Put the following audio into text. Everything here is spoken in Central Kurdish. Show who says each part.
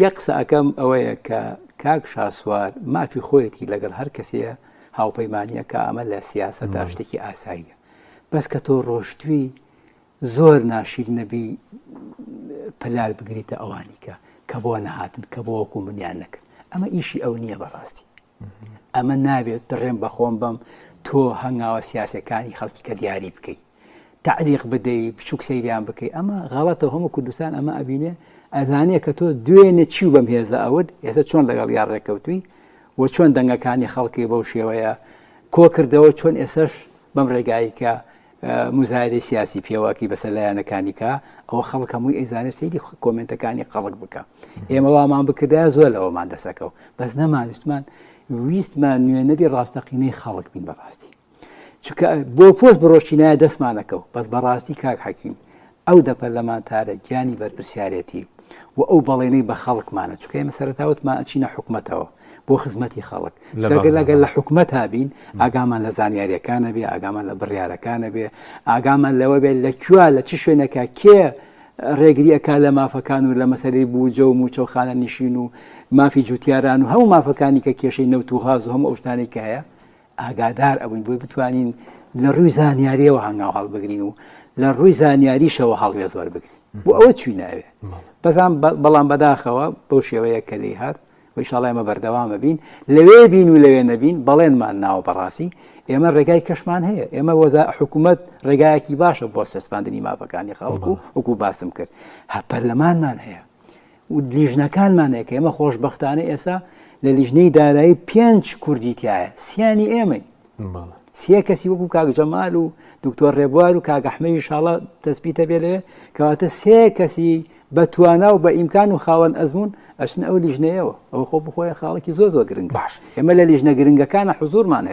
Speaker 1: یەقسە ئەەکەم ئەوەیە کە کاک شاسوار مافی خۆیەتی لەگەڵ هەر کەسەیە هاوپەیمانیە کە ئەمە لە سیاسەتدا شتێکی ئاساییە بەس کە تۆ ڕۆژتووی زۆر ناشیر نەبی پلال بگریتە ئەوانی کە بۆ نەهاتن کە بۆ وەکو منیان نەکرد ئەمە ئیشی ئەو نییە بەڕاستی ئەمە نابێت دڕێن بەخۆم بم تۆ هەنگاوە سیاسەکانی خەڵکی کە دیاری بکەیت تعلیق بدەیت بچووک سەیریان بکەیت ئەمە غەڵەتە هەموو کوردستان ئەمە ئەبینێ ئەزانەیە کە تۆ دوێنێ چی و بەم هێزە ئەوت ئێستا چۆن لەگەڵ یان ڕێکەوتووی و چۆن دەنگەکانی خەڵکی بەو شێوەیە کۆ کردەوە چۆن ئێسش بەم ڕێگایی کە مزایدەی سیاسی پێوەکی بەسەر لایەنەکانی کە ئەوە خەڵک هەمووی ئەیزانێت سەیری کۆمنتەکانی خەڵک بکە ئێمە وامان بکردایە زۆر لەوەمان دەسەکەو بەس نەمانویستمان ویستمان نوێنەری ڕاستەقینەی خەڵک بین بەڕاستی چونکە بۆ پۆست بڕۆشتینایە دەستمانەکەو بەس بەڕاستی کاک حەکیم ئەو دەپەرلەمانتارە گیانی بەرپرسیارەتی و ئەو بەڵێنەی بە خەڵکمانە چونکە ئێمە سەرەتاوتمان ئەچینە حکومەتەوە بۆ خزمەتی خەڵک لەگەر لە حکومەت هابین ئاگامان لە زانیاریەکانە بێ ئاگامان لە بڕیارەکانە بێ ئاگامان لەوە بێت لەکوێ لە چ شوێنەکە کێ ڕێگریەکە لە مافەکان و لە مەسەلەی بووجە و موچەوخانە نشین و مافی جوتیاران و هەموو مافەکانی کە کێشەی نەوت و هاز و هەموو ئەو شتانەی کە هەیە ئاگادار ئەبووین بۆی بتوانین لە ڕووی زانیاریەوە هەنگاو هەڵبگرین و لە ڕووی زانیاریشەوە هەڵوێ زۆر بگرین بۆ ئەوە چوی ناوێ بەزان بەڵام بەداخەوە بەو شێوەیە کە لێی هات وإنشاءالله ئێمە بەردەوامە بین لەوێ بین و لەوێ نەبین بەڵێنمان ناوە بەڕاستی ئێمە ڕێگای کەشمان هەیە ئێمە وەزا حکوومەت ڕێگایەکی باشە بۆ سەسپاندنی مافەکانی خەڵک و وەکو باسم کرد پەرلەمانمان هەیە و لیژنەکانمان هەیە کە ئێمە خۆشبەختانە ئێستا لە لیژنەی دارایی 5 کوردی تایە سیانی ئێمەی سێ کەسی وەکو کاک جەمال و دکتۆر ڕێبوار و کاک ئەحمەدی ئینشاءالله تەسبیتە بێ لەوێ کەواتە سێ کەسی بەتوانا و بە ئیمکان و خاوەن ئەزمون ئەچنە ئەو لیژنەیەوە ئەوە خۆ بخۆیە خاڵێکی زۆر گرنگ باش ئێمە لە لیژنە گرنگەکانە حوزورمان هەیە